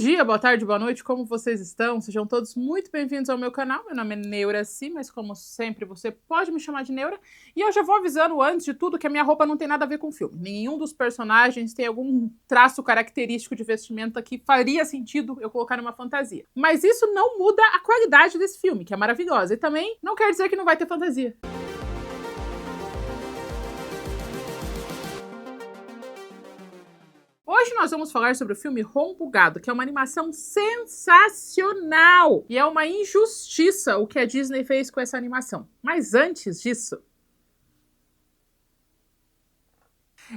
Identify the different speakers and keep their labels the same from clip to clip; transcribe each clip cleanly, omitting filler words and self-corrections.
Speaker 1: dia, boa tarde, boa noite, como vocês estão? Sejam todos muito bem-vindos ao meu canal. Meu nome é Neuraci, mas como sempre você pode me chamar de Neura. E eu já vou avisando antes de tudo que a minha roupa não tem nada a ver com o filme. Nenhum dos personagens tem algum traço característico de vestimenta que faria sentido eu colocar numa fantasia. Mas isso não muda a qualidade desse filme, que é maravilhosa. E também não quer dizer que não vai ter fantasia. Hoje nós vamos falar sobre o filme Rombugado, que é uma animação sensacional. E é uma injustiça o que a Disney fez com essa animação. Mas antes disso...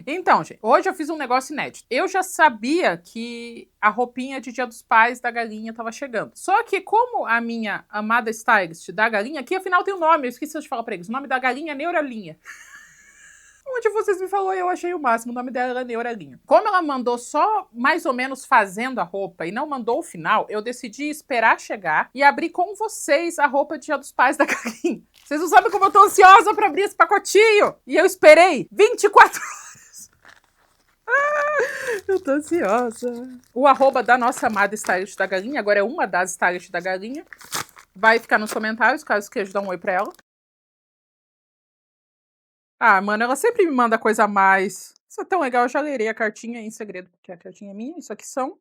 Speaker 1: Então, gente, hoje eu fiz um negócio inédito. Eu já sabia que a roupinha de Dia dos Pais da galinha estava chegando. Só que como a minha amada stylist da galinha, que afinal tem um nome, eu esqueci de falar pra eles, o nome da galinha é Neuralinha. Onde vocês me falaram, eu achei o máximo. O nome dela era Neuralinha. Como ela mandou só mais ou menos fazendo a roupa e não mandou o final, eu decidi esperar chegar e abrir com vocês a roupa de Dia dos Pais da galinha. Vocês não sabem como eu tô ansiosa pra abrir esse pacotinho. E eu esperei 24 horas. Eu tô ansiosa. O arroba da nossa amada stylist da galinha, agora é uma das stylists da galinha, vai ficar nos comentários, caso queira dar um oi pra ela. Ah, mano, ela sempre me manda coisa a mais. Isso é tão legal, eu já lerei a cartinha em segredo, porque a cartinha é minha. Isso aqui são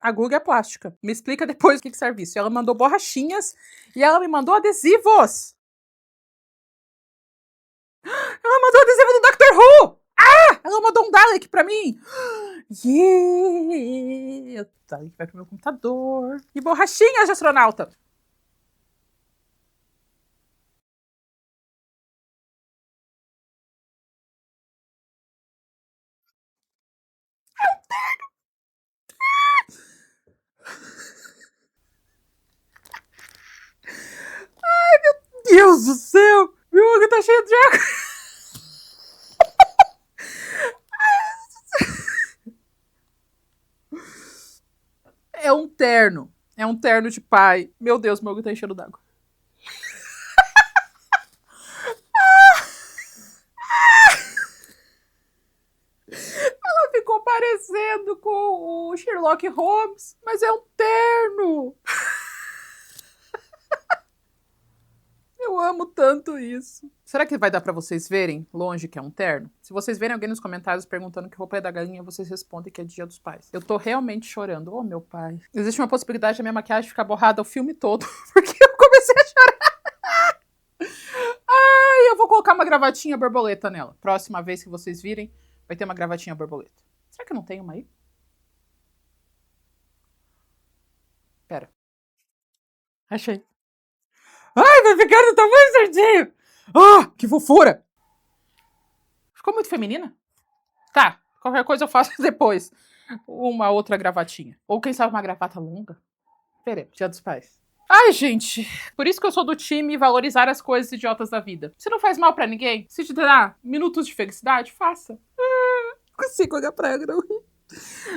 Speaker 1: agulha plástica. Me explica depois o que serve isso. Ela mandou borrachinhas e ela me mandou adesivos. Ela mandou adesivo do Doctor Who! Ah! Ela mandou um Dalek pra mim. Yeah! O Dalek vai pro meu computador. E borrachinhas de astronauta. Deus do céu! Meu olho tá cheio de água! É um terno. É um terno de pai. Meu Deus, meu olho tá enchendo d'água. Ela ficou parecendo com o Sherlock Holmes, mas é um terno. Eu amo tanto isso. Será que vai dar pra vocês verem longe que é um terno? Se vocês verem alguém nos comentários perguntando que roupa é da galinha, vocês respondem que é Dia dos Pais. Eu tô realmente chorando. Oh, meu pai. Existe uma possibilidade da minha maquiagem ficar borrada o filme todo, porque eu comecei a chorar. Ai, eu vou colocar uma gravatinha borboleta nela. Próxima vez que vocês virem, vai ter uma gravatinha borboleta. Será que eu não tenho uma aí? Pera. Achei. Ai, vai ficar do tamanho certinho! Ah, que fofura! Ficou muito feminina? Tá, qualquer coisa eu faço depois. Uma outra gravatinha. Ou quem sabe uma gravata longa. Peraí, Dia dos Pais. Ai, gente, por isso que eu sou do time valorizar as coisas idiotas da vida. Se não faz mal pra ninguém, se te dá minutos de felicidade, faça. Consigo olhar pra ela, não.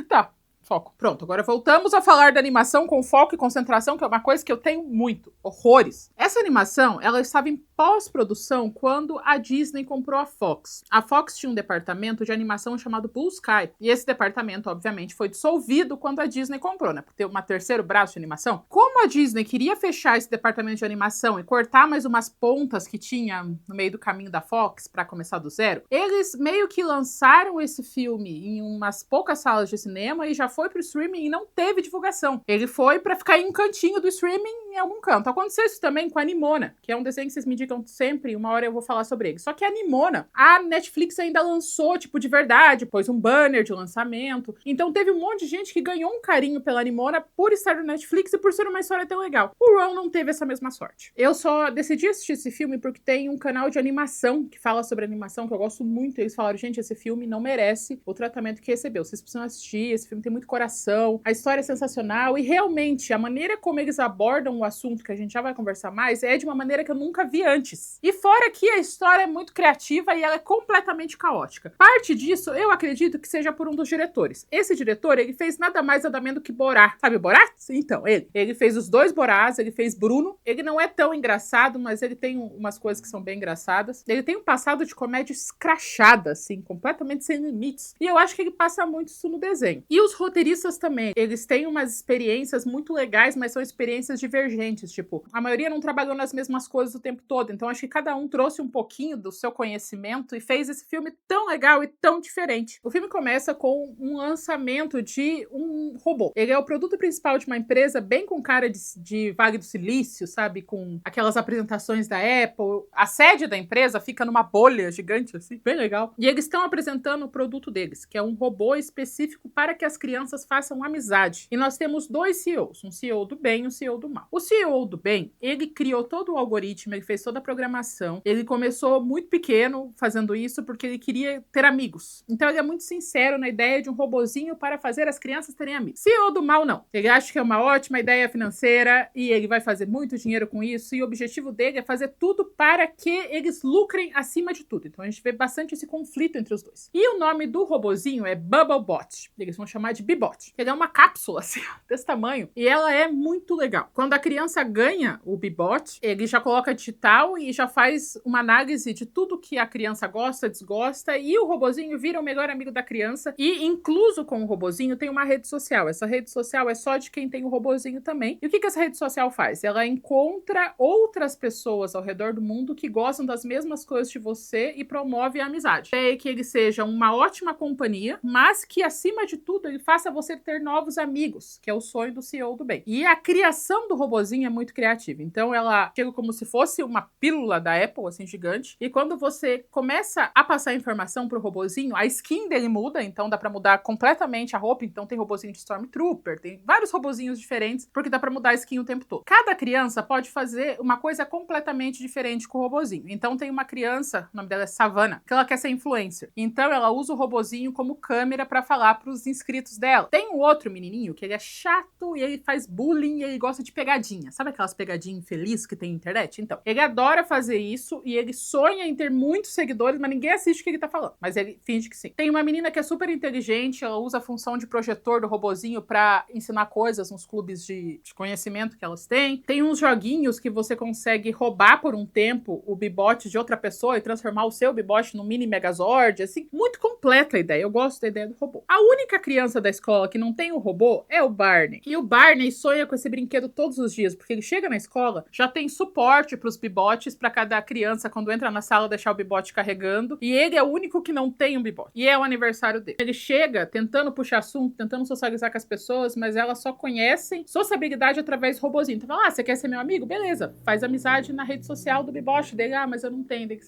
Speaker 1: Tá, foco. Pronto, agora voltamos a falar da animação com foco e concentração, que é uma coisa que eu tenho muito. Horrores. Essa animação, ela estava em pós-produção quando a Disney comprou a Fox. A Fox tinha um departamento de animação chamado Blue Sky. E esse departamento, obviamente, foi dissolvido quando a Disney comprou, né? Por ter um terceiro braço de animação. Como a Disney queria fechar esse departamento de animação e cortar mais umas pontas que tinha no meio do caminho da Fox para começar do zero, eles meio que lançaram esse filme em umas poucas salas de cinema e já foi pro streaming e não teve divulgação. Ele foi pra ficar em um cantinho do streaming em algum canto. Aconteceu isso também com a Nimona, que é um desenho que vocês me indicam sempre, uma hora eu vou falar sobre ele. Só que a Nimona, a Netflix ainda lançou, tipo, de verdade, pôs um banner de lançamento. Então teve um monte de gente que ganhou um carinho pela Nimona por estar no Netflix e por ser uma história tão legal. O Ron não teve essa mesma sorte. Eu só decidi assistir esse filme porque tem um canal de animação que fala sobre animação, que eu gosto muito. Eles falaram, gente, esse filme não merece o tratamento que recebeu. Vocês precisam assistir, esse filme tem muito coração, a história é sensacional e realmente a maneira como eles abordam o assunto, que a gente já vai conversar mais, é de uma maneira que eu nunca vi antes. gigantes. E fora que a história é muito criativa e ela é completamente caótica. Parte disso, eu acredito que seja por um dos diretores. Esse diretor, ele fez nada mais nada menos do que Borat. Sabe Borat? Então, ele fez os 2 Borats, ele fez Bruno. Ele não é tão engraçado, mas ele tem umas coisas que são bem engraçadas. Ele tem um passado de comédia escrachada, assim, completamente sem limites. E eu acho que ele passa muito isso no desenho. E os roteiristas também, eles têm umas experiências muito legais, mas são experiências divergentes. Tipo, a maioria não trabalhou nas mesmas coisas o tempo todo. Então, acho que cada um trouxe um pouquinho do seu conhecimento e fez esse filme tão legal e tão diferente. O filme começa com um lançamento de um robô. Ele é o produto principal de uma empresa bem com cara de Vale do Silício, sabe? Com aquelas apresentações da Apple. A sede da empresa fica numa bolha gigante, assim, bem legal. E eles estão apresentando o produto deles, que é um robô específico para que as crianças façam amizade. E nós temos 2 CEOs, um CEO do bem e um CEO do mal. O CEO do bem, ele criou todo o algoritmo, ele fez toda a programação. Ele começou muito pequeno fazendo isso porque ele queria ter amigos. Então ele é muito sincero na ideia de um robozinho para fazer as crianças terem amigos. CEO do mal, não. Ele acha que é uma ótima ideia financeira e ele vai fazer muito dinheiro com isso, e o objetivo dele é fazer tudo para que eles lucrem acima de tudo. Então a gente vê bastante esse conflito entre os dois. E o nome do robozinho é Bubblebot. Eles vão chamar de Bibot. Ele é uma cápsula, assim, desse tamanho, e ela é muito legal. Quando a criança ganha o Bibot, ele já coloca digital e já faz uma análise de tudo que a criança gosta, desgosta, e o robozinho vira o melhor amigo da criança. E incluso com o robozinho tem uma rede social. Essa rede social é só de quem tem o robozinho também. E o que essa rede social faz? Ela encontra outras pessoas ao redor do mundo que gostam das mesmas coisas de você e promove a amizade. É que ele seja uma ótima companhia, mas que acima de tudo ele faça você ter novos amigos, que é o sonho do CEO do bem. E a criação do robozinho é muito criativa. Então ela chega como se fosse uma pílula da Apple, assim, gigante. E quando você começa a passar informação pro robozinho, a skin dele muda, então dá pra mudar completamente a roupa. Então tem robozinho de Stormtrooper, tem vários robozinhos diferentes, porque dá pra mudar a skin o tempo todo. Cada criança pode fazer uma coisa completamente diferente com o robozinho. Então tem uma criança, o nome dela é Savannah, que ela quer ser influencer. Então ela usa o robozinho como câmera pra falar pros inscritos dela. Tem um outro menininho que ele é chato e ele faz bullying e ele gosta de pegadinha. Sabe aquelas pegadinhas infelizes que tem na internet? Então, ele adora fazer isso e ele sonha em ter muitos seguidores, mas ninguém assiste o que ele tá falando. Mas ele finge que sim. Tem uma menina que é super inteligente, ela usa a função de projetor do robozinho pra ensinar coisas nos clubes de conhecimento que elas têm. Tem uns joguinhos que você consegue roubar por um tempo o Bibot de outra pessoa e transformar o seu Bibot num mini Megazord, assim. Muito completa a ideia. Eu gosto da ideia do robô. A única criança da escola que não tem o robô é o Barney. E o Barney sonha com esse brinquedo todos os dias, porque ele chega na escola, já tem suporte pros Bibotes pra cada criança, quando entra na sala, deixar o Bibot carregando. E ele é o único que não tem um Bibot. E é o aniversário dele. Ele chega tentando puxar assunto, tentando socializar com as pessoas, mas elas só conhecem sociabilidade através do robozinho. Então fala, você quer ser meu amigo? Beleza. Faz amizade na rede social do Bibot dele. Mas eu não tenho. Dele,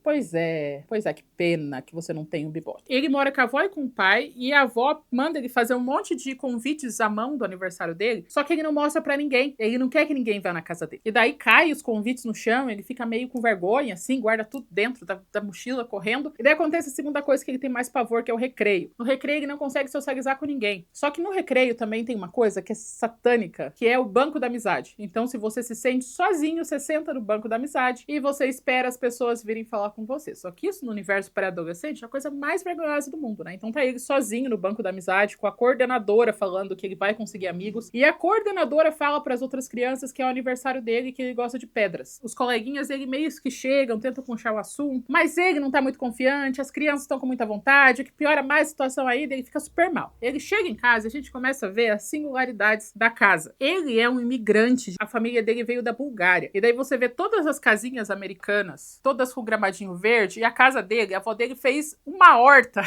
Speaker 1: pois é, que pena que você não tem um Bibot. Ele mora com a avó e com o pai, e a avó manda ele fazer um monte de convites à mão do aniversário dele, só que ele não mostra pra ninguém. Ele não quer que ninguém vá na casa dele. E daí cai os convites no chão, ele fica meio com vergonha, assim, guarda tudo dentro da mochila, correndo. E daí acontece a segunda coisa que ele tem mais pavor, que é o recreio. No recreio ele não consegue socializar com ninguém. Só que no recreio também tem uma coisa que é satânica, que é o banco da amizade. Então, se você se sente sozinho, você senta no banco da amizade e você espera as pessoas virem falar com você. Só que isso no universo pré-adolescente é a coisa mais vergonhosa do mundo, né? Então tá ele sozinho no banco da amizade, com a coordenadora falando que ele vai conseguir amigos, e a coordenadora fala para as outras crianças que é o aniversário dele e que ele gosta de pedras. Os coleguinhas dele meio que chegam, tentam puxar o assunto, mas ele não tá muito confiante, as crianças estão com muita vontade, o que piora mais a situação ainda, ele fica super mal. Ele chega em casa e a gente começa a ver as singularidades da casa. Ele é um imigrante, a família dele veio da Bulgária, e daí você vê todas as casinhas americanas, todas com gramadinho verde, e a casa dele, a avó dele fez uma horta.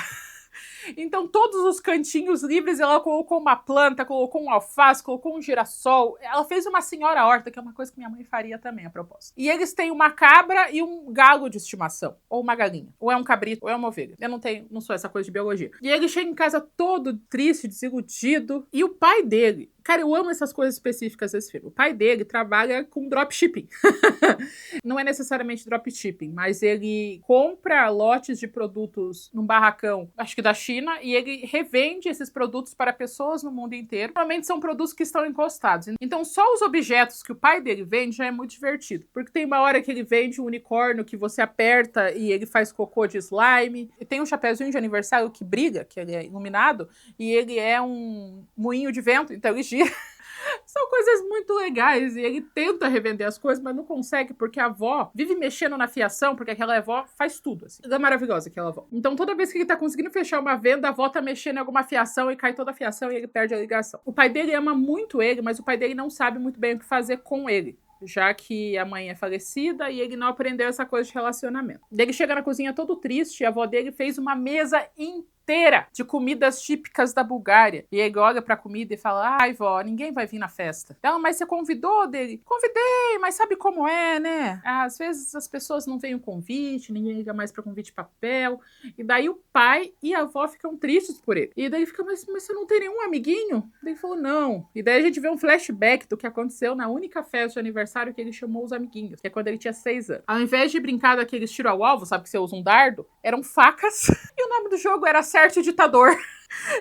Speaker 1: Então, todos os cantinhos livres, ela colocou uma planta, colocou um alface, colocou um girassol. Ela fez uma senhora horta, que é uma coisa que minha mãe faria também, a propósito. E eles têm uma cabra e um galo de estimação. Ou uma galinha. Ou é um cabrito, ou é uma ovelha. Eu não sou essa coisa de biologia. E ele chega em casa todo triste, desiludido. E o pai dele... Cara, eu amo essas coisas específicas desse filme. O pai dele trabalha com dropshipping. Não é necessariamente dropshipping, mas ele compra lotes de produtos num barracão, acho que da China, China e ele revende esses produtos para pessoas no mundo inteiro. Normalmente são produtos que estão encostados. Então só os objetos que o pai dele vende já é muito divertido. Porque tem uma hora que ele vende um unicórnio que você aperta e ele faz cocô de slime. E tem um chapeuzinho de aniversário que brilha, que ele é iluminado, e ele é um moinho de vento, então ele gira. São coisas muito legais e ele tenta revender as coisas, mas não consegue porque a avó vive mexendo na fiação, porque aquela avó faz tudo, assim. Ela é maravilhosa, aquela avó. Então toda vez que ele tá conseguindo fechar uma venda, a avó tá mexendo em alguma fiação e cai toda a fiação e ele perde a ligação. O pai dele ama muito ele, mas o pai dele não sabe muito bem o que fazer com ele, já que a mãe é falecida e ele não aprendeu essa coisa de relacionamento. Ele chega na cozinha todo triste e a avó dele fez uma mesa inteira de comidas típicas da Bulgária. E ele olha pra comida e fala: ai, vó, ninguém vai vir na festa. Ela: mas você convidou dele? Convidei, mas sabe como é, né? Às vezes as pessoas não veem o convite, ninguém liga mais pra convite papel. E daí o pai e a avó ficam tristes por ele. E daí ele fica: mas você não tem nenhum amiguinho? Daí ele falou: não. E daí a gente vê um flashback do que aconteceu na única festa de aniversário que ele chamou os amiguinhos, que é quando ele tinha 6 anos. Ao invés de brincar daqueles tiro ao alvo, sabe que você usa um dardo? Eram facas. E o nome do jogo era Acerte o Ditador.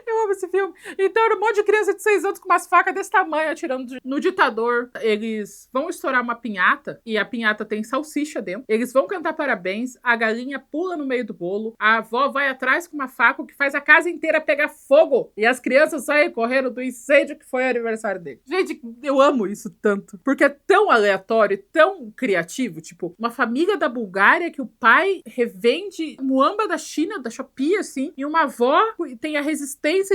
Speaker 1: Eu amo esse filme. Então era um monte de criança de 6 anos com umas facas desse tamanho atirando no ditador. Eles vão estourar uma pinhata e a pinhata tem salsicha dentro. Eles vão cantar parabéns, a galinha pula no meio do bolo, a avó vai atrás com uma faca, o que faz a casa inteira pegar fogo e as crianças saem correndo do incêndio que foi o aniversário dele. Gente, eu amo isso tanto, porque é tão aleatório, tão criativo. Tipo, uma família da Bulgária que o pai revende muamba da China, da Shopee, assim, e uma avó tem a resistência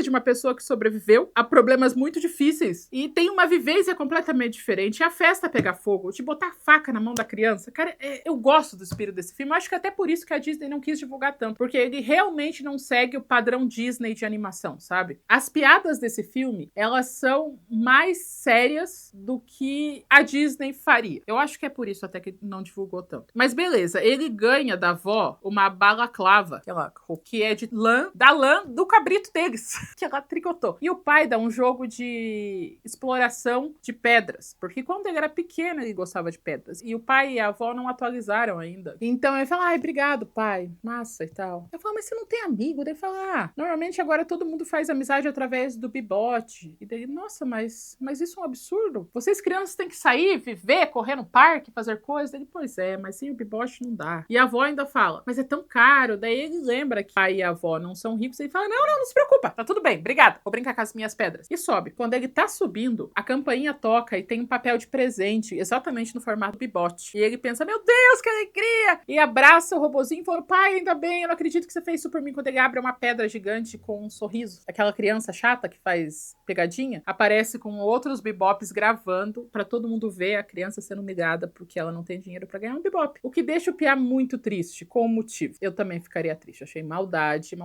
Speaker 1: de uma pessoa que sobreviveu a problemas muito difíceis e tem uma vivência completamente diferente. E a festa pegar fogo, de botar faca na mão da criança. Cara, eu gosto do espírito desse filme. Eu acho que até por isso que a Disney não quis divulgar tanto, porque ele realmente não segue o padrão Disney de animação, sabe? As piadas desse filme, elas são mais sérias do que a Disney faria. Eu acho que é por isso até que não divulgou tanto. Mas beleza, ele ganha da avó uma balaclava, aquela que é de lã, da lã do cabrito deles, que ela tricotou. E o pai dá um jogo de exploração de pedras, porque quando ele era pequeno ele gostava de pedras. E o pai e a avó não atualizaram ainda. Então ele fala: ai, obrigado, pai. Massa e tal. Eu falo: mas você não tem amigo? Daí ele fala: ah, normalmente agora todo mundo faz amizade através do Bebote. E daí, nossa, mas isso é um absurdo. Vocês crianças têm que sair, viver, correr no parque, fazer coisas. Daí, pois é, mas sem o Bebote não dá. E a avó ainda fala: mas é tão caro. Daí ele lembra que o pai e a avó não são ricos. Ele fala: não se preocupa, tá tudo bem, obrigada. Vou brincar com as minhas pedras. E sobe. Quando ele tá subindo, a campainha toca e tem um papel de presente, exatamente no formato do Bebote. E ele pensa: meu Deus, que alegria! E abraça o robozinho e fala: pai, ainda bem, eu não acredito que você fez isso por mim. Quando ele abre uma pedra gigante com um sorriso, aquela criança chata que faz pegadinha, aparece com outros Bebops gravando pra todo mundo ver a criança sendo humilhada porque ela não tem dinheiro pra ganhar um Bebop. O que deixa o Pia muito triste, com o motivo. Eu também ficaria triste. Achei maldade.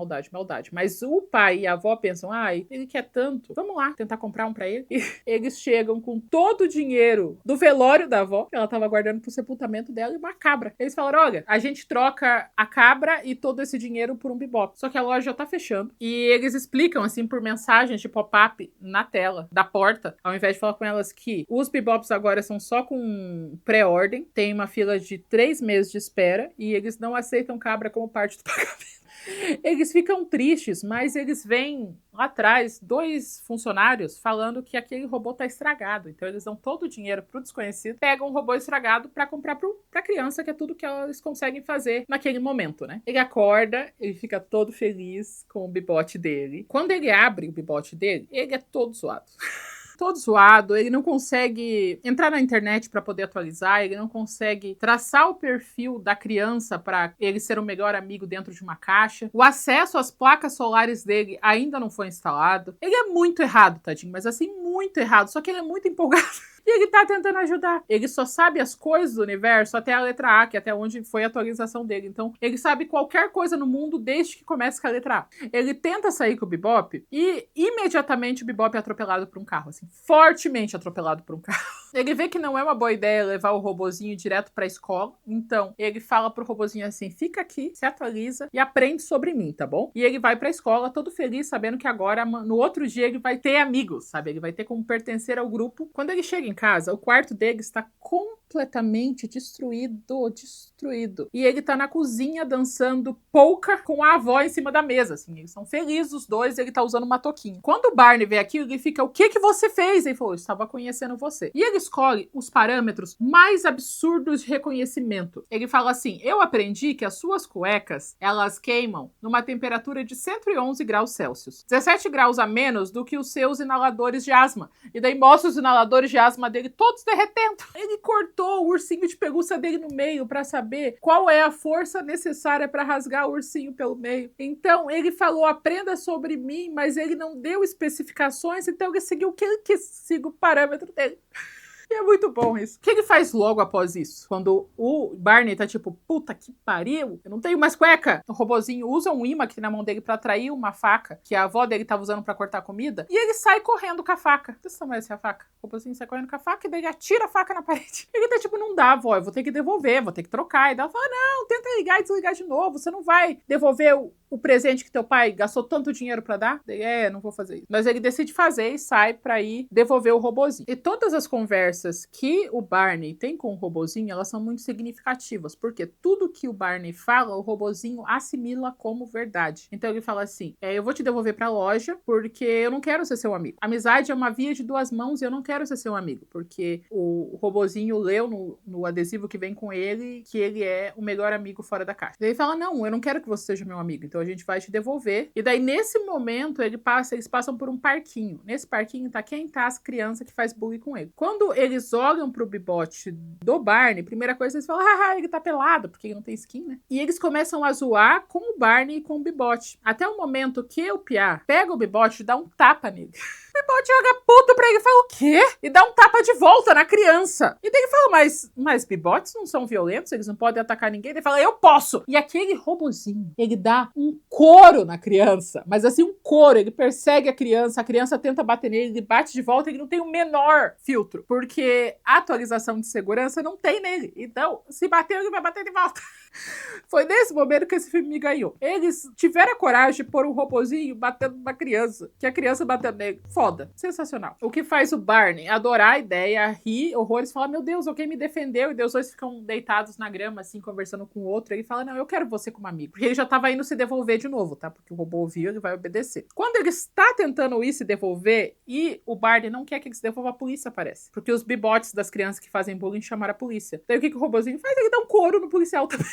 Speaker 1: Mas o pai e a avó pensam: ai, ele quer tanto, vamos lá tentar comprar um pra ele. E eles chegam com todo o dinheiro do velório da avó, que ela tava guardando pro sepultamento dela, e uma cabra. Eles falaram: olha, a gente troca a cabra e todo esse dinheiro por um Bebop. Só que a loja já tá fechando. E eles explicam, assim, por mensagens de pop-up na tela da porta, ao invés de falar com elas que os Bebops agora são só com pré-ordem, tem uma fila de 3 meses de espera e eles não aceitam cabra como parte do pagamento. Eles ficam tristes, mas eles veem lá atrás 2 funcionários falando que aquele robô tá estragado. Então eles dão todo o dinheiro pro desconhecido, pegam um robô estragado pra comprar pra criança, que é tudo que eles conseguem fazer naquele momento, né? Ele acorda, ele fica todo feliz com o Bebote dele. Quando ele abre o Bebote dele, ele é todo zoado. Todo zoado, ele não consegue entrar na internet para poder atualizar, ele não consegue traçar o perfil da criança para ele ser o melhor amigo dentro de uma caixa. O acesso às placas solares dele ainda não foi instalado. Ele é muito errado, tadinho, mas assim, muito errado, só que ele é muito empolgado. E ele tá tentando ajudar. Ele só sabe as coisas do universo até a letra A, que é até onde foi a atualização dele. Então, ele sabe qualquer coisa no mundo desde que começa com a letra A. Ele tenta sair com o Bebop e imediatamente o Bebop é atropelado por um carro, assim, fortemente atropelado por um carro. Ele vê que não é uma boa ideia levar o robozinho direto pra escola. Então, ele fala pro robozinho assim: fica aqui, se atualiza e aprende sobre mim, tá bom? E ele vai pra escola todo feliz, sabendo que agora, no outro dia, ele vai ter amigos, sabe? Ele vai ter como pertencer ao grupo. Quando ele chega em casa, o quarto dele está completamente completamente destruído. E ele tá na cozinha dançando polka com a avó em cima da mesa, assim. Eles são felizes os dois e ele tá usando uma toquinha. Quando o Barney vê aquilo, ele fica, o que você fez? Ele falou, eu estava conhecendo você. E ele escolhe os parâmetros mais absurdos de reconhecimento. Ele fala assim, eu aprendi que as suas cuecas, elas queimam numa temperatura de 111 graus Celsius. 17 graus a menos do que os seus inaladores de asma. E daí mostra os inaladores de asma dele todos derretendo. Ele cortou o ursinho de pelúcia dele no meio para saber qual é a força necessária para rasgar o ursinho pelo meio. Então ele falou, aprenda sobre mim, mas ele não deu especificações, então ele seguiu o que ele quis, siga o parâmetro dele. E é muito bom isso. O que ele faz logo após isso? Quando o Barney tá tipo, puta que pariu, eu não tenho mais cueca. O robozinho usa um imã que tem na mão dele pra atrair uma faca que a avó dele tava usando pra cortar comida. E ele sai correndo com a faca. Desse tamanho essa faca. O robozinho sai correndo com a faca e daí ele atira a faca na parede. Ele tá tipo, não dá, avó, eu vou ter que devolver, vou ter que trocar. E daí ela fala, não, tenta ligar e desligar de novo. Você não vai devolver o presente que teu pai gastou tanto dinheiro pra dar? Daí, não vou fazer isso. Mas ele decide fazer e sai pra ir devolver o robozinho. E todas as conversas que o Barney tem com o robozinho, elas são muito significativas, porque tudo que o Barney fala, o robozinho assimila como verdade. Então ele fala assim, eu vou te devolver pra loja, porque eu não quero ser seu amigo. Amizade é uma via de duas mãos e eu não quero ser seu amigo, porque o robozinho leu no adesivo que vem com ele que ele é o melhor amigo fora da caixa. Daí ele fala, não, eu não quero que você seja meu amigo, então a gente vai te devolver. E daí nesse momento eles passam por um parquinho. Nesse parquinho tá quem tá as crianças que faz bullying com ele. Quando eles olham pro bibote do Barney, primeira coisa eles falam, haha, ele tá pelado, porque ele não tem skin, né? E eles começam a zoar com o Barney e com o bibote. Até o momento que o Piá pega o bibote e dá um tapa nele. O bibote joga puto pra ele e fala, o quê? E dá um tapa de volta na criança. E daí ele fala, mas bibotes não são violentos, eles não podem atacar ninguém. Ele fala, eu posso! E aquele robozinho, ele dá um couro na criança, mas assim, um couro. Ele persegue a criança tenta bater nele, ele bate de volta, ele não tem o menor filtro, porque a atualização de segurança não tem nele. Então, se bater, ele vai bater de volta. Foi nesse momento que esse filme me ganhou. Eles tiveram a coragem de pôr um robozinho batendo numa criança, que a criança batendo nele. Foda. Sensacional. O que faz o Barney adorar a ideia, rir horrores, falar, meu Deus, alguém me defendeu. E os dois ficam deitados na grama, assim, conversando com o outro. E ele fala, não, eu quero você como amigo. Porque ele já tava indo se devolver de novo, tá? Porque o robô ouviu, ele vai obedecer. Quando ele está tentando ir se devolver e o Barney não quer que ele se devolva, a polícia aparece. Porque os bibotes das crianças que fazem bullying chamaram a polícia. Daí o que o robozinho faz? Ele dá um couro no policial também.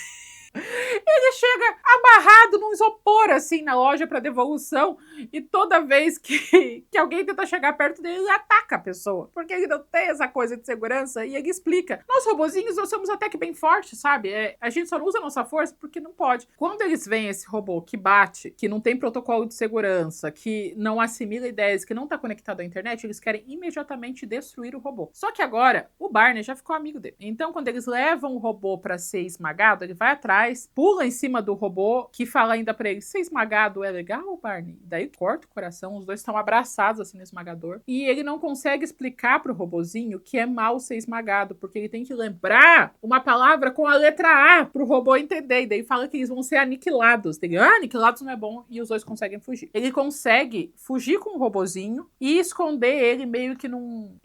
Speaker 1: Ele chega amarrado num isopor, assim, na loja para devolução, e toda vez que alguém tenta chegar perto dele, ele ataca a pessoa, porque ele não tem essa coisa de segurança, e ele explica, nós robozinhos, nós somos até que bem fortes, sabe? A gente só não usa a nossa força porque não pode. Quando eles veem esse robô que bate, que não tem protocolo de segurança, que não assimila ideias, que não tá conectado à internet, eles querem imediatamente destruir o robô. Só que agora, o Barney já ficou amigo dele. Então, quando eles levam o robô para ser esmagado, ele vai atrás, pula em cima do robô, que fala ainda pra ele, ser esmagado é legal, Barney? Daí corta o coração, os dois estão abraçados assim no esmagador, e ele não consegue explicar pro robozinho que é mal ser esmagado, porque ele tem que lembrar uma palavra com a letra A pro robô entender, e daí fala que eles vão ser aniquilados. Ele, aniquilados não é bom, e os dois conseguem fugir. Ele consegue fugir com o robozinho e esconder ele meio que num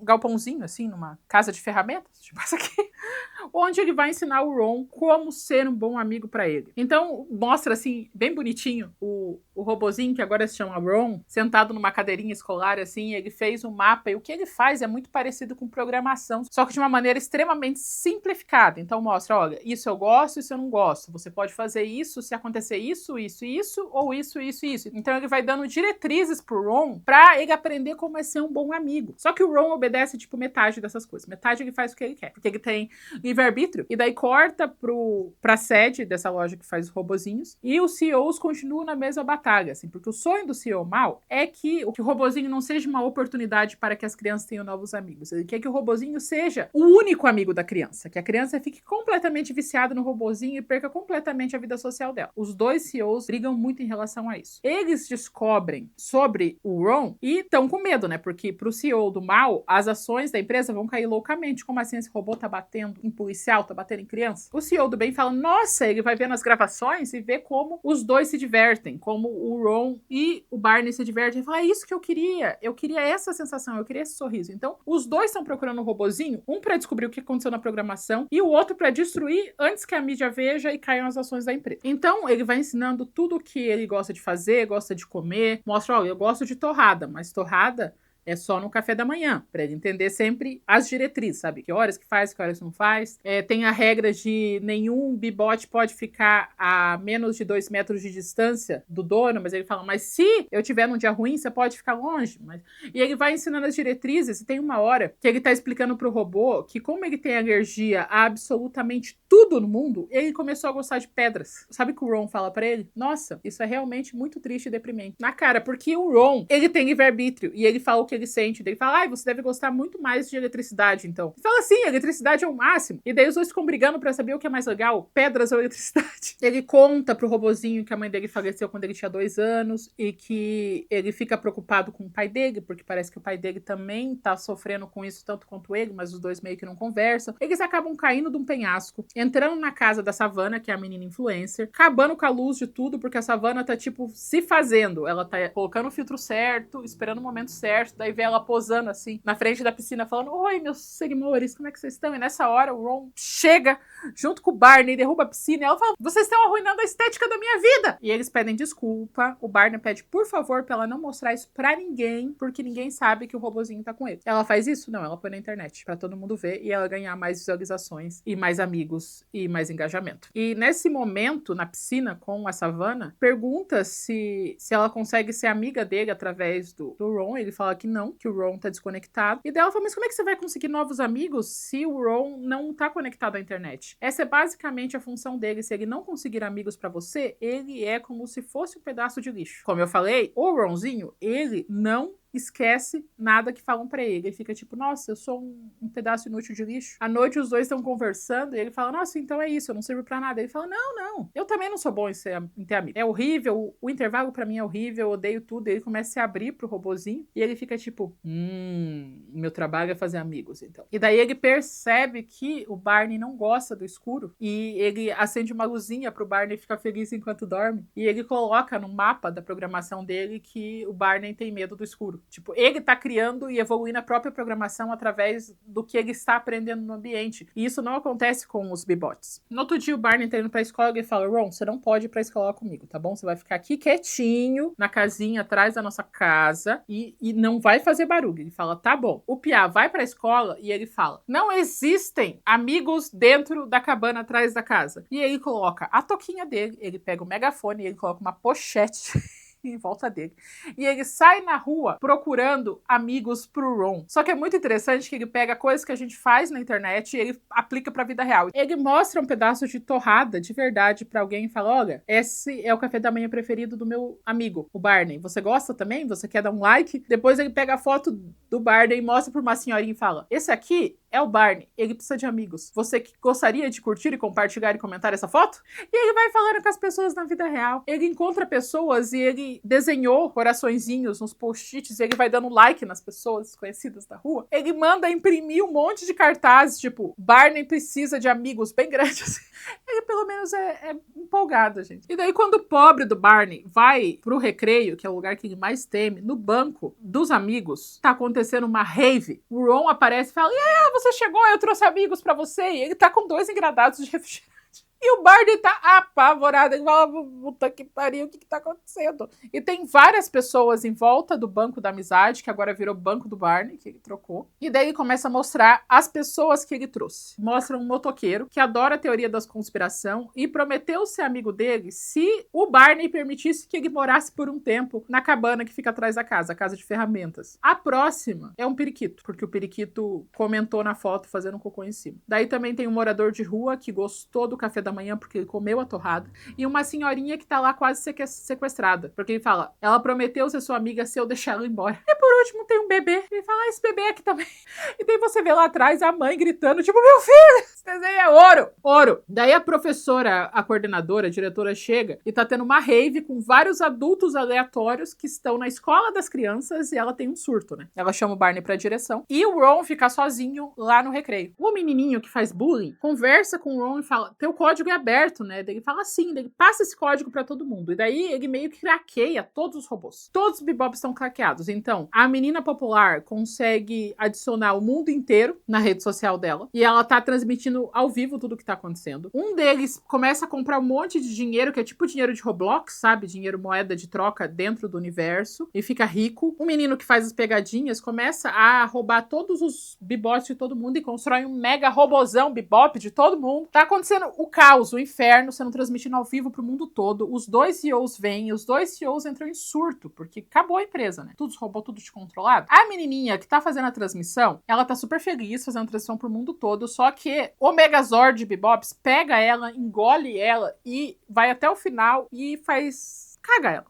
Speaker 1: galpãozinho, assim, numa casa de ferramentas, tipo essa aqui, onde ele vai ensinar o Ron como ser um bom amigo pra ele. Então, mostra, assim, bem bonitinho, o robozinho, que agora se chama Ron, sentado numa cadeirinha escolar, assim, ele fez um mapa, e o que ele faz é muito parecido com programação, só que de uma maneira extremamente simplificada. Então mostra, olha, isso eu gosto, isso eu não gosto. Você pode fazer isso se acontecer isso, isso, isso, ou isso, isso, isso. Então ele vai dando diretrizes pro Ron pra ele aprender como é ser um bom amigo. Só que o Ron obedece, tipo, metade dessas coisas. Metade ele faz o que ele quer, porque ele tem livre-arbítrio. E daí corta pra sede dessa loja que faz os robozinhos, e os CEOs continuam na mesma batalha, assim, porque o sonho do CEO mal é que o robozinho não seja uma oportunidade para que as crianças tenham novos amigos. Ele quer que o robozinho seja o único amigo da criança, que a criança fique completamente viciada no robozinho e perca completamente a vida social dela. Os dois CEOs brigam muito em relação a isso. Eles descobrem sobre o Ron e estão com medo, né? Porque pro CEO do mal, as ações da empresa vão cair loucamente. Como assim esse robô tá batendo em policial tá batendo em criança. O CEO do bem fala, nossa, ele vai ver nas gravações e vê como os dois se divertem, como o Ron e o Barney se divertem. Ele fala, é isso que eu queria essa sensação, eu queria esse sorriso. Então, os dois estão procurando um robozinho, um pra descobrir o que aconteceu na programação e o outro pra destruir antes que a mídia veja e caiam as ações da empresa. Então, ele vai ensinando tudo o que ele gosta de fazer, gosta de comer, mostra, ó, eu gosto de torrada, mas torrada é só no café da manhã, para ele entender sempre as diretrizes, sabe? Que horas que faz, que horas não faz. Tem a regra de nenhum bibote pode ficar a menos de 2 metros de distância do dono, mas ele fala, mas se eu tiver num dia ruim, você pode ficar longe. E ele vai ensinando as diretrizes, e tem uma hora que ele tá explicando pro robô que como ele tem alergia a absolutamente tudo no mundo, ele começou a gostar de pedras. Sabe o que o Ron fala pra ele? Nossa, isso é realmente muito triste e deprimente. Na cara, porque o Ron, ele tem livre-arbítrio, e ele fala o que ele sente. Daí ele fala, você deve gostar muito mais de eletricidade, então. Ele fala assim, eletricidade é o máximo. E daí os dois ficam brigando pra saber o que é mais legal, pedras ou eletricidade. Ele conta pro robozinho que a mãe dele faleceu quando ele tinha 2 anos e que ele fica preocupado com o pai dele, porque parece que o pai dele também tá sofrendo com isso tanto quanto ele, mas os dois meio que não conversam. Eles acabam caindo de um penhasco, entrando na casa da Savannah, que é a menina influencer, acabando com a luz de tudo, porque a Savannah tá, tipo, se fazendo. Ela tá colocando o filtro certo, esperando o momento certo, daí vê ela posando, assim, na frente da piscina, falando, oi, meus seguidores, como é que vocês estão? E nessa hora, o Ron chega junto com o Barney, derruba a piscina, e ela fala, vocês estão arruinando a estética da minha vida! E eles pedem desculpa, o Barney pede, por favor, pra ela não mostrar isso pra ninguém, porque ninguém sabe que o robozinho tá com ele. Ela faz isso? Não, ela põe na internet, pra todo mundo ver, e ela ganhar mais visualizações, e mais amigos, e mais engajamento. E nesse momento, na piscina, com a Savannah, pergunta se ela consegue ser amiga dele através do Ron, ele fala que não, que o Ron tá desconectado. E daí ela fala, mas como é que você vai conseguir novos amigos se o Ron não tá conectado à internet? Essa é basicamente a função dele. Se ele não conseguir amigos pra você, ele é como se fosse um pedaço de lixo. Como eu falei, o Ronzinho, ele não esquece nada que falam pra ele. Ele fica tipo, nossa, eu sou um pedaço inútil de lixo. À noite os dois estão conversando e ele fala, nossa, então é isso, eu não sirvo pra nada. Ele fala, não, eu também não sou bom em ter amigo. É horrível, o intervalo pra mim é horrível, eu odeio tudo. E ele começa a se abrir pro robozinho e ele fica tipo, meu trabalho é fazer amigos, então. E daí ele percebe que o Barney não gosta do escuro e ele acende uma luzinha pro Barney ficar feliz enquanto dorme. E ele coloca no mapa da programação dele que o Barney tem medo do escuro. Tipo, ele tá criando e evoluindo a própria programação através do que ele está aprendendo no ambiente. E isso não acontece com os bibots. No outro dia, o Barney tá indo pra escola e ele fala, Ron, você não pode ir pra escola comigo, tá bom? Você vai ficar aqui quietinho, na casinha atrás da nossa casa e não vai fazer barulho. Ele fala, tá bom. O Piá vai pra escola e ele fala, não existem amigos dentro da cabana atrás da casa. E ele coloca a toquinha dele, ele pega o megafone e ele coloca uma pochete em volta dele. E ele sai na rua procurando amigos pro Ron. Só que é muito interessante que ele pega coisas que a gente faz na internet e ele aplica pra vida real. Ele mostra um pedaço de torrada de verdade pra alguém e fala, olha, esse é o café da manhã preferido do meu amigo, o Barney. Você gosta também? Você quer dar um like? Depois ele pega a foto do Barney e mostra pra uma senhorinha e fala, esse aqui é o Barney, ele precisa de amigos. Você que gostaria de curtir e compartilhar e comentar essa foto? E ele vai falando com as pessoas na vida real. Ele encontra pessoas e ele desenhou coraçõezinhos nos post-its e ele vai dando like nas pessoas desconhecidas da rua. Ele manda imprimir um monte de cartazes, tipo, Barney precisa de amigos, bem grandes. Ele pelo menos é empolgado, gente. E daí quando o pobre do Barney vai pro recreio, que é o lugar que ele mais teme, no banco dos amigos, tá acontecendo uma rave. O Ron aparece e fala, você chegou, eu trouxe amigos pra você. E ele tá com 2 engradados de refrigerante. E o Barney tá apavorado. Ele fala, puta que pariu, o que tá acontecendo? E tem várias pessoas em volta do banco da amizade, que agora virou banco do Barney, que ele trocou. E daí ele começa a mostrar as pessoas que ele trouxe. Mostra um motoqueiro que adora a teoria da conspiração e prometeu ser amigo dele se o Barney permitisse que ele morasse por um tempo na cabana que fica atrás da casa, a casa de ferramentas. A próxima é um periquito, porque o periquito comentou na foto fazendo um cocô em cima. Daí também tem um morador de rua que gostou do café da manhã porque ele comeu a torrada, e uma senhorinha que tá lá quase sequestrada, porque ele fala, ela prometeu ser sua amiga se eu deixar ela embora. E por último tem um bebê, ele fala, esse bebê aqui também. E daí você vê lá atrás a mãe gritando, tipo, meu filho, você Desenho é ouro! Ouro! Daí a professora, a coordenadora, a diretora chega e tá tendo uma rave com vários adultos aleatórios que estão na escola das crianças e ela tem um surto, né? Ela chama o Barney pra direção e o Ron fica sozinho lá no recreio. O menininho que faz bullying conversa com o Ron e fala, teu código é aberto, né? Daí ele fala sim, daí ele passa esse código pra todo mundo. E daí ele meio que craqueia todos os robôs. Todos os bebopes estão craqueados. Então, a menina popular consegue adicionar o mundo inteiro na rede social dela e ela tá transmitindo ao vivo tudo o que tá acontecendo. Um deles começa a comprar um monte de dinheiro, que é tipo dinheiro de Roblox, sabe? Dinheiro moeda de troca dentro do universo e fica rico. O menino que faz as pegadinhas começa a roubar todos os bebops de todo mundo e constrói um mega robozão bebop de todo mundo. Tá acontecendo o caos, o inferno sendo transmitido ao vivo pro mundo todo. Os dois CEOs vêm, os dois CEOs entram em surto, porque acabou a empresa, né? Tudo robô, tudo descontrolado. A menininha que tá fazendo a transmissão, ela tá super feliz fazendo a transmissão pro mundo todo, só que o Megazord Bebops pega ela, engole ela e vai até o final e faz... caga ela.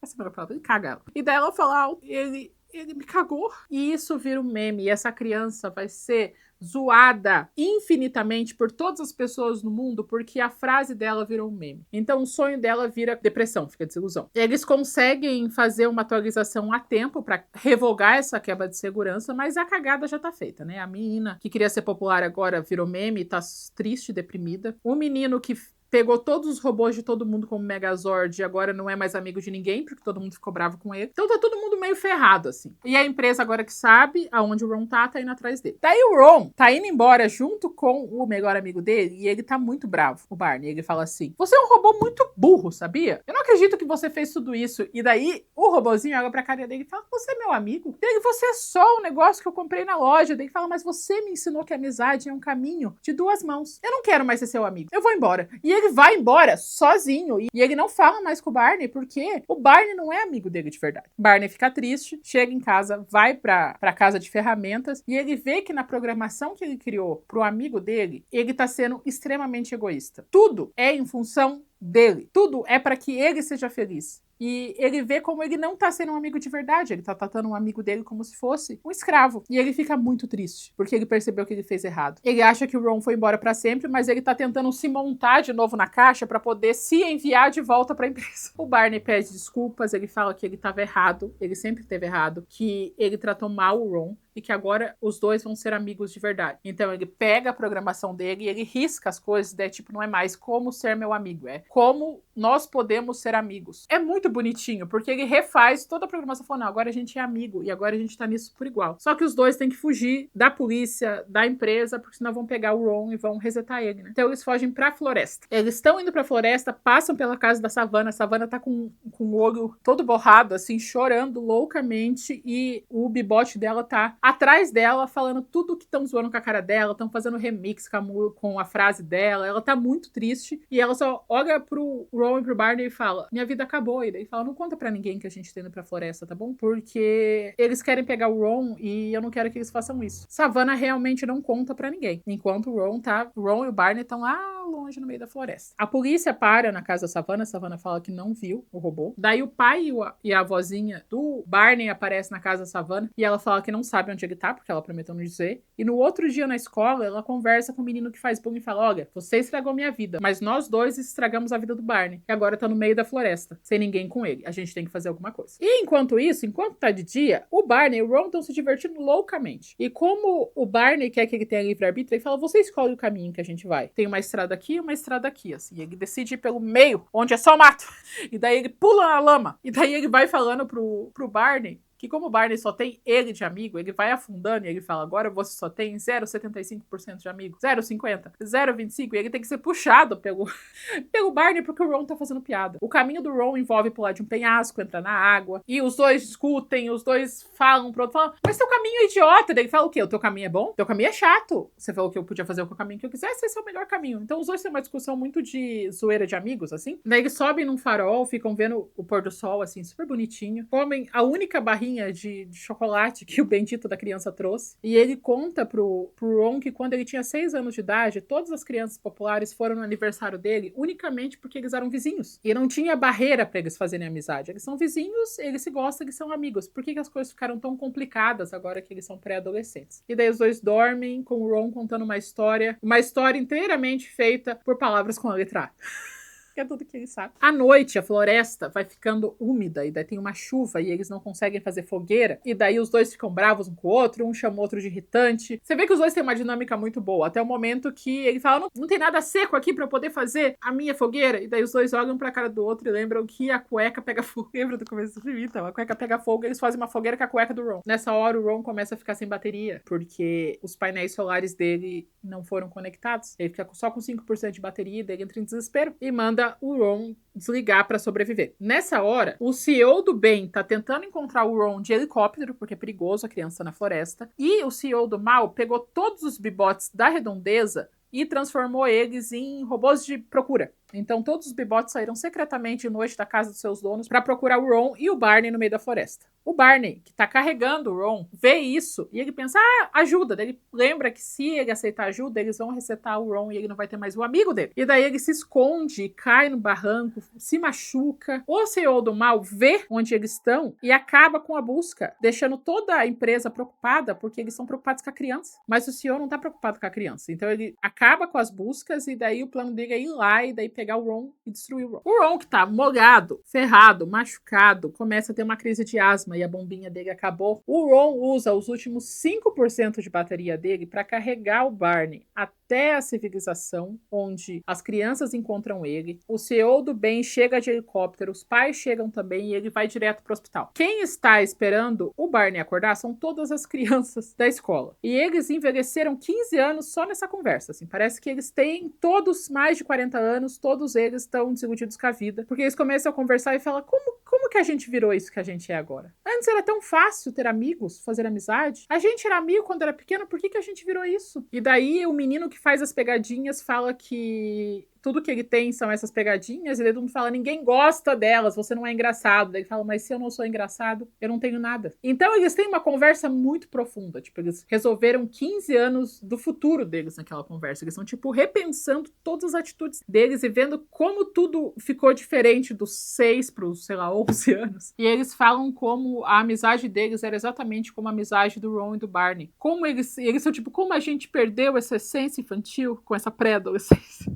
Speaker 1: Essa é a melhor palavra, ele caga ela. E daí ela fala, ele me cagou. E isso vira um meme, e essa criança vai ser zoada infinitamente por todas as pessoas no mundo porque a frase dela virou um meme. Então o sonho dela vira depressão, fica desilusão. Eles conseguem fazer uma atualização a tempo para revogar essa quebra de segurança, mas a cagada já tá feita, né? A menina que queria ser popular agora virou meme, tá triste, deprimida. O menino que pegou todos os robôs de todo mundo como Megazord e agora não é mais amigo de ninguém, porque todo mundo ficou bravo com ele. Então tá todo mundo meio ferrado, assim. E a empresa, agora que sabe aonde o Ron tá indo atrás dele. Daí o Ron tá indo embora junto com o melhor amigo dele e ele tá muito bravo, o Barney. Ele fala assim, você é um robô muito burro, sabia? Eu não acredito que você fez tudo isso. E daí o robozinho olha pra cara dele e fala, você é meu amigo? Daí você é só um negócio que eu comprei na loja. Daí ele fala, mas você me ensinou que a amizade é um caminho de duas mãos. Eu não quero mais ser seu amigo. Eu vou embora. E ele vai embora sozinho. E ele não fala mais com o Barney, porque o Barney não é amigo dele de verdade. Barney fica triste, chega em casa, vai pra casa de ferramentas e ele vê que na programação que ele criou pro amigo dele, ele tá sendo extremamente egoísta. Tudo é em função dele. Tudo é para que ele seja feliz. E ele vê como ele não tá sendo um amigo de verdade. Ele tá tratando um amigo dele como se fosse um escravo. E ele fica muito triste, porque ele percebeu que ele fez errado. Ele acha que o Ron foi embora pra sempre, mas ele tá tentando se montar de novo na caixa pra poder se enviar de volta pra empresa. O Barney pede desculpas, ele fala que ele tava errado, ele sempre esteve errado, que ele tratou mal o Ron e que agora os dois vão ser amigos de verdade. Então ele pega a programação dele e ele risca as coisas, daí tipo, não é mais como ser meu amigo, é como nós podemos ser amigos. É muito bonitinho, porque ele refaz toda a programação, falando, não, agora a gente é amigo e agora a gente tá nisso por igual. Só que os dois têm que fugir da polícia, da empresa, porque senão vão pegar o Ron e vão resetar ele, né? Então eles fogem pra floresta. Eles estão indo pra floresta, passam pela casa da Savannah, a Savannah tá com o olho todo borrado, assim, chorando loucamente, e o bibote dela tá atrás dela, falando tudo que estão zoando com a cara dela, estão fazendo remix com a frase dela, ela tá muito triste, e ela só olha pro Ron e pro Barney e fala, minha vida acabou, e daí fala, não conta pra ninguém que a gente tá indo pra floresta, tá bom? Porque eles querem pegar o Ron e eu não quero que eles façam isso. Savannah realmente não conta pra ninguém, enquanto o Ron e o Barney estão lá longe no meio da floresta. A polícia para na casa da Savannah, a Savannah fala que não viu o robô, daí o pai e a avózinha do Barney aparecem na casa da Savannah, e ela fala que não sabe onde ele tá, porque ela prometeu não dizer, e no outro dia na escola, ela conversa com o menino que faz bullying e fala, olha, você estragou minha vida, mas nós dois estragamos a vida do Barney, e agora tá no meio da floresta, sem ninguém com ele, a gente tem que fazer alguma coisa. E enquanto isso, enquanto tá de dia, o Barney e o Ron estão se divertindo loucamente, e como o Barney quer que ele tenha livre-arbítrio, ele fala, você escolhe o caminho que a gente vai, tem uma estrada aqui e uma estrada aqui, assim, e ele decide ir pelo meio, onde é só mato, e daí ele pula na lama, e daí ele vai falando pro Barney, que como o Barney só tem ele de amigo, ele vai afundando e ele fala, agora você só tem 0,75% de amigo, 0,50%, 0,25%, e ele tem que ser puxado pelo Barney porque o Ron tá fazendo piada. O caminho do Ron envolve pular de um penhasco, entrar na água, e os dois discutem, os dois falam pro outro, falam, mas teu caminho é idiota. Daí ele fala o quê? O teu caminho é bom? Teu caminho é chato. Você falou que eu podia fazer o caminho que eu quisesse, esse é o melhor caminho. Então os dois têm uma discussão muito de zoeira de amigos, assim. Daí eles sobem num farol, ficam vendo o pôr do sol, assim, super bonitinho. Comem a única barrinha bolinha de chocolate que o bendito da criança trouxe. E ele conta pro Ron que quando ele tinha 6 anos de idade, todas as crianças populares foram no aniversário dele unicamente porque eles eram vizinhos. E não tinha barreira para eles fazerem amizade. Eles são vizinhos, eles se gostam, eles são amigos. Por que as coisas ficaram tão complicadas agora que eles são pré-adolescentes? E daí os dois dormem com o Ron contando uma história inteiramente feita por palavras com a letra A. Que é tudo que eles sabem. À noite, a floresta vai ficando úmida, e daí tem uma chuva, e eles não conseguem fazer fogueira, e daí os dois ficam bravos um com o outro, um chama o outro de irritante. Você vê que os dois têm uma dinâmica muito boa, até o momento que ele fala, não tem nada seco aqui pra eu poder fazer a minha fogueira, e daí os dois olham pra cara do outro e lembram que a cueca pega fogo. Lembra do começo do filme? Então, a cueca pega fogo, e eles fazem uma fogueira com a cueca do Ron. Nessa hora, o Ron começa a ficar sem bateria, porque os painéis solares dele não foram conectados. Ele fica só com 5% de bateria, e daí ele entra em desespero, e manda o Ron desligar pra sobreviver. Nessa hora, o CEO do bem tá tentando encontrar o Ron de helicóptero, porque é perigoso a criança na floresta, e o CEO do mal pegou todos os bibotes da redondeza e transformou eles em robôs de procura. Então todos os bibotes saíram secretamente de noite da casa dos seus donos para procurar o Ron e o Barney no meio da floresta. O Barney, que tá carregando o Ron, vê isso e ele pensa, ajuda. Daí ele lembra que se ele aceitar ajuda, eles vão resetar o Ron e ele não vai ter mais o amigo dele. E daí ele se esconde, cai no barranco, se machuca. O CEO do mal vê onde eles estão e acaba com a busca, deixando toda a empresa preocupada, porque eles são preocupados com a criança. Mas o CEO não tá preocupado com a criança. Então ele acaba com as buscas e daí o plano dele é ir lá e daí pegar o Ron e destruir o Ron. O Ron, que tá molhado, ferrado, machucado, começa a ter uma crise de asma e a bombinha dele acabou. O Ron usa os últimos 5% de bateria dele para carregar o Barney até a civilização, onde as crianças encontram ele. O CEO do bem chega de helicóptero, os pais chegam também e ele vai direto pro hospital. Quem está esperando o Barney acordar são todas as crianças da escola. E eles envelheceram 15 anos só nessa conversa, assim. Parece que eles têm todos mais de 40 anos, todos eles estão desiludidos com a vida, porque eles começam a conversar e falam, como que a gente virou isso que a gente é agora? Antes era tão fácil ter amigos, fazer amizade. A gente era amigo quando era pequeno, por que a gente virou isso? E daí o menino que faz as pegadinhas fala que tudo que ele tem são essas pegadinhas, e daí todo mundo fala, ninguém gosta delas, você não é engraçado. Daí ele fala, mas se eu não sou engraçado, eu não tenho nada. Então eles têm uma conversa muito profunda, tipo, eles resolveram 15 anos do futuro deles naquela conversa, eles estão, tipo, repensando todas as atitudes deles e vendo como tudo ficou diferente dos 6 pros, sei lá, 11 anos. E eles falam como a amizade deles era exatamente como a amizade do Ron e do Barney. Como eles são, tipo, como a gente perdeu essa essência infantil com essa pré-adolescência.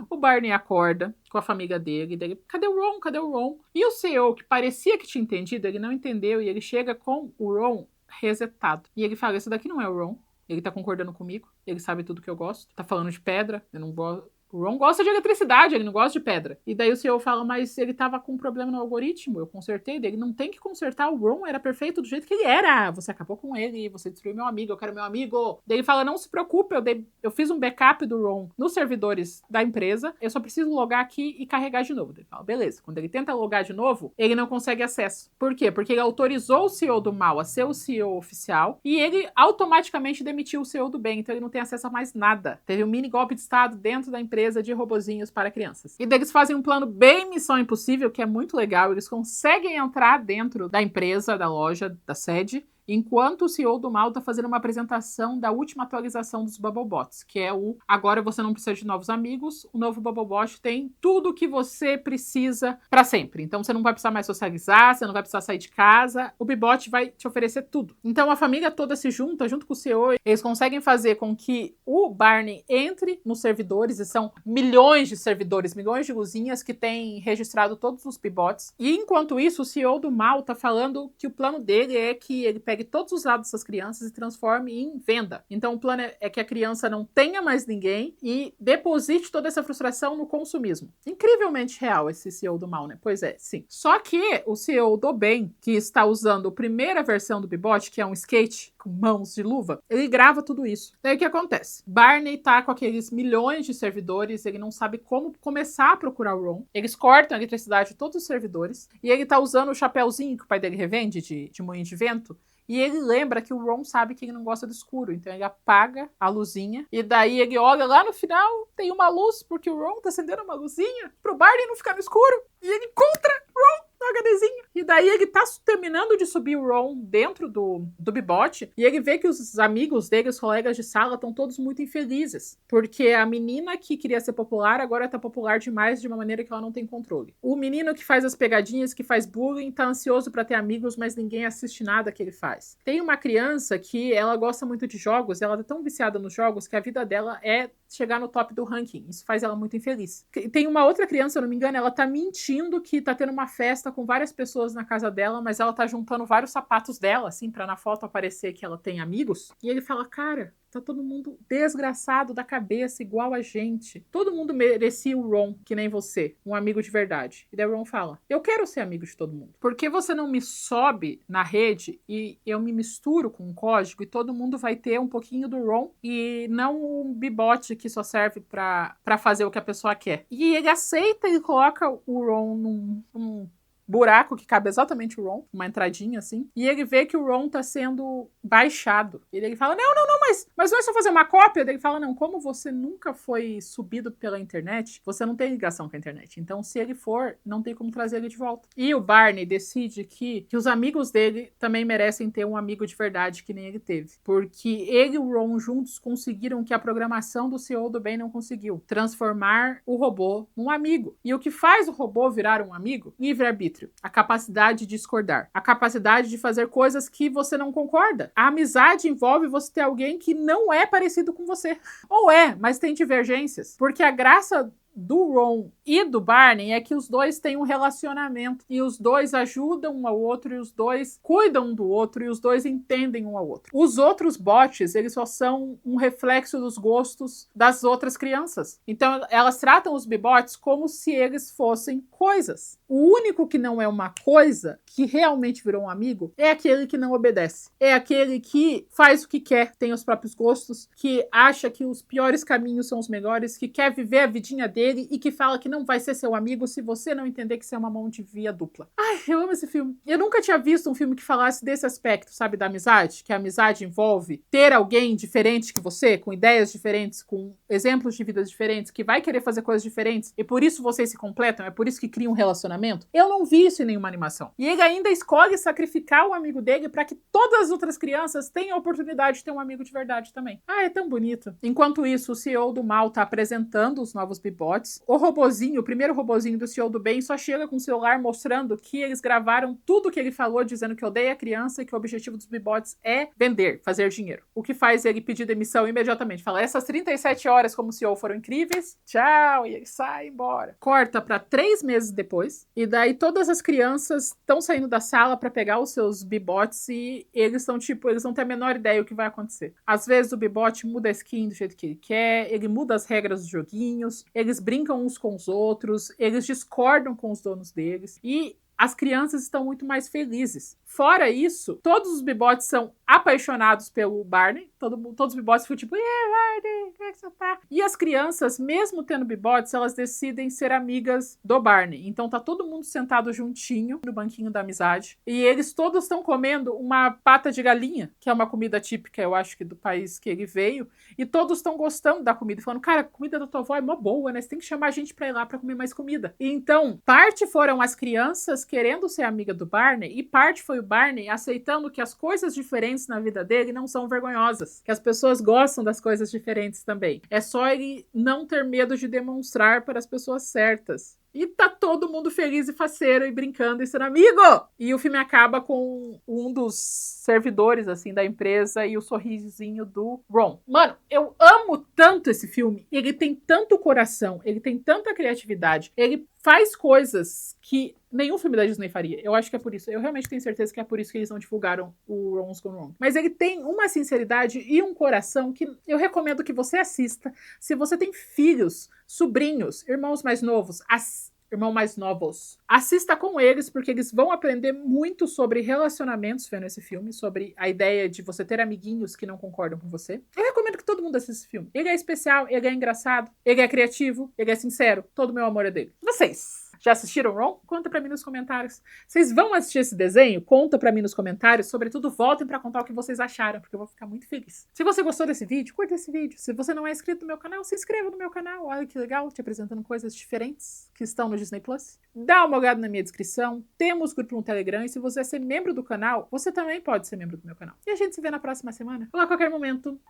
Speaker 1: O Barney acorda com a família dele, daí, cadê o Ron? Cadê o Ron? E o CEO, que parecia que tinha entendido, ele não entendeu, e ele chega com o Ron resetado. E ele fala, esse daqui não é o Ron, ele tá concordando comigo, ele sabe tudo que eu gosto, tá falando de pedra, eu não gosto. O Ron gosta de eletricidade, ele não gosta de pedra. E daí o CEO fala, mas ele tava com um problema no algoritmo, eu consertei. Ele não tem que consertar, o Ron era perfeito do jeito que ele era. Você acabou com ele, você destruiu meu amigo, eu quero meu amigo. Daí ele fala, não se preocupe, eu fiz um backup do Ron nos servidores da empresa, eu só preciso logar aqui e carregar de novo. Ele fala, beleza. Quando ele tenta logar de novo, ele não consegue acesso. Por quê? Porque ele autorizou o CEO do mal a ser o CEO oficial e ele automaticamente demitiu o CEO do bem, então ele não tem acesso a mais nada. Teve um mini golpe de estado dentro da empresa de robozinhos para crianças. E daí eles fazem um plano bem Missão Impossível, que é muito legal. Eles conseguem entrar dentro da empresa, da loja, da sede, enquanto o CEO do mal tá fazendo uma apresentação da última atualização dos Bubblebots, que é o agora você não precisa de novos amigos, o novo Bubblebot tem tudo que você precisa para sempre. Então você não vai precisar mais socializar, você não vai precisar sair de casa, o Bibot vai te oferecer tudo. Então a família toda se junta, junto com o CEO, eles conseguem fazer com que o Barney entre nos servidores, e são milhões de servidores, milhões de luzinhas que têm registrado todos os Bibots. E enquanto isso, o CEO do mal tá falando que o plano dele é que ele pegue todos os dados dessas crianças e transforme em venda. Então o plano é que a criança não tenha mais ninguém e deposite toda essa frustração no consumismo. Incrivelmente real esse CEO do mal, né? Pois é, sim. Só que o CEO do bem, que está usando a primeira versão do Bibot, que é um skate com mãos de luva, ele grava tudo isso. Daí o que acontece? Barney tá com aqueles milhões de servidores, ele não sabe como começar a procurar o Ron. Eles cortam a eletricidade de todos os servidores e ele tá usando o chapéuzinho que o pai dele revende de moinho de vento. E ele lembra que o Ron sabe que ele não gosta do escuro, então ele apaga a luzinha, e daí ele olha lá no final, tem uma luz, porque o Ron tá acendendo uma luzinha pro Barney não ficar no escuro, e ele encontra o Ron no HDzinho. E daí ele tá terminando de subir o Ron dentro do bibote e ele vê que os amigos dele, os colegas de sala, estão todos muito infelizes. Porque a menina que queria ser popular agora tá popular demais de uma maneira que ela não tem controle. O menino que faz as pegadinhas, que faz bullying, tá ansioso pra ter amigos, mas ninguém assiste nada que ele faz. Tem uma criança que ela gosta muito de jogos, ela tá tão viciada nos jogos que a vida dela é chegar no top do ranking. Isso faz ela muito infeliz. Tem uma outra criança, se eu não me engano, ela tá mentindo que tá tendo uma festa com várias pessoas na casa dela, mas ela tá juntando vários sapatos dela, assim, pra na foto aparecer que ela tem amigos. E ele fala, cara, tá todo mundo desgraçado da cabeça, igual a gente. Todo mundo merecia o Ron, que nem você, um amigo de verdade. E daí o Ron fala, eu quero ser amigo de todo mundo. Por que você não me sobe na rede e eu me misturo com um código e todo mundo vai ter um pouquinho do Ron e não um bibote que só serve pra fazer o que a pessoa quer. E ele aceita e coloca o Ron num buraco que cabe exatamente o Ron, uma entradinha assim, e ele vê que o Ron tá sendo baixado. Ele fala, não, mas não é só fazer uma cópia? Ele fala, não, como você nunca foi subido pela internet, você não tem ligação com a internet. Então, se ele for, não tem como trazer ele de volta. E o Barney decide que os amigos dele também merecem ter um amigo de verdade que nem ele teve. Porque ele e o Ron juntos conseguiram que a programação do CEO do bem não conseguiu. Transformar o robô num amigo. E o que faz o robô virar um amigo? Livre-arbítrio. A capacidade de discordar. A capacidade de fazer coisas que você não concorda. A amizade envolve você ter alguém que não é parecido com você. Ou é, mas tem divergências. Porque a graça do Ron e do Barney é que os dois têm um relacionamento e os dois ajudam um ao outro e os dois cuidam um do outro e os dois entendem um ao outro. Os outros bots, eles só são um reflexo dos gostos das outras crianças. Então elas tratam os bibots como se eles fossem coisas. O único que não é uma coisa, que realmente virou um amigo, é aquele que não obedece. É aquele que faz o que quer, tem os próprios gostos, que acha que os piores caminhos são os melhores, que quer viver a vidinha dele e que fala que não vai ser seu amigo se você não entender que você é uma mão de via dupla. Ai, eu amo esse filme. Eu nunca tinha visto um filme que falasse desse aspecto, sabe, da amizade, que a amizade envolve ter alguém diferente que você, com ideias diferentes, com exemplos de vidas diferentes, que vai querer fazer coisas diferentes e por isso vocês se completam, é por isso que cria um relacionamento. Eu não vi isso em nenhuma animação. E ele ainda escolhe sacrificar o amigo dele para que todas as outras crianças tenham a oportunidade de ter um amigo de verdade também. Ah, é tão bonito. Enquanto isso, o CEO do mal tá apresentando os novos bibots. O robozinho, o primeiro robozinho do CEO do bem, só chega com o celular mostrando que eles gravaram tudo que ele falou, dizendo que odeia a criança e que o objetivo dos bibots é vender, fazer dinheiro. O que faz ele pedir demissão imediatamente. Fala, essas 37 horas como CEO foram incríveis, tchau, e ele sai embora. Corta para 3 meses depois, e daí todas as crianças estão saindo da sala para pegar os seus bibots e eles estão tipo, eles não têm a menor ideia do que vai acontecer. Às vezes o bibot muda a skin do jeito que ele quer, ele muda as regras dos joguinhos, eles brincam uns com os outros, eles discordam com os donos deles e as crianças estão muito mais felizes. Fora isso, todos os bibots são apaixonados pelo Barney. Todos os bibots ficam tipo, Barney, como é que você tá? E as crianças, mesmo tendo bibots, elas decidem ser amigas do Barney. Então tá todo mundo sentado juntinho no banquinho da amizade. E eles todos estão comendo uma pata de galinha, que é uma comida típica, eu acho que do país que ele veio. E todos estão gostando da comida, falando, cara, a comida da tua avó é mó boa, né? Você tem que chamar a gente pra ir lá pra comer mais comida. E então, parte foram as crianças querendo ser amiga do Barney e parte foi o Barney aceitando que as coisas diferentes na vida dele não são vergonhosas, que as pessoas gostam das coisas diferentes também. É só ele não ter medo de demonstrar para as pessoas certas. E tá todo mundo feliz e faceiro e brincando e sendo amigo! E o filme acaba com um dos servidores, assim, da empresa e o sorrisinho do Ron. Mano, eu amo tanto esse filme. Ele tem tanto coração, ele tem tanta criatividade, ele faz coisas que nenhum filme da Disney faria. Eu acho que é por isso. Eu realmente tenho certeza que é por isso que eles não divulgaram o Ron's Gone Wrong. Mas ele tem uma sinceridade e um coração que eu recomendo que você assista. Se você tem filhos, sobrinhos, irmãos mais novos, assista com eles, porque eles vão aprender muito sobre relacionamentos vendo esse filme, sobre a ideia de você ter amiguinhos que não concordam com você. Eu recomendo que todo mundo assista esse filme. Ele é especial, ele é engraçado, ele é criativo, ele é sincero. Todo o meu amor é dele. Vocês Já assistiram Ron? Conta pra mim nos comentários. Vocês vão assistir esse desenho? Conta pra mim nos comentários. Sobretudo, voltem pra contar o que vocês acharam, porque eu vou ficar muito feliz. Se você gostou desse vídeo, curta esse vídeo. Se você não é inscrito no meu canal, se inscreva no meu canal. Olha que legal, te apresentando coisas diferentes que estão no Disney Plus. Dá uma olhada na minha descrição. Temos grupo no Telegram. E se você é ser membro do canal, você também pode ser membro do meu canal. E a gente se vê na próxima semana ou a qualquer momento.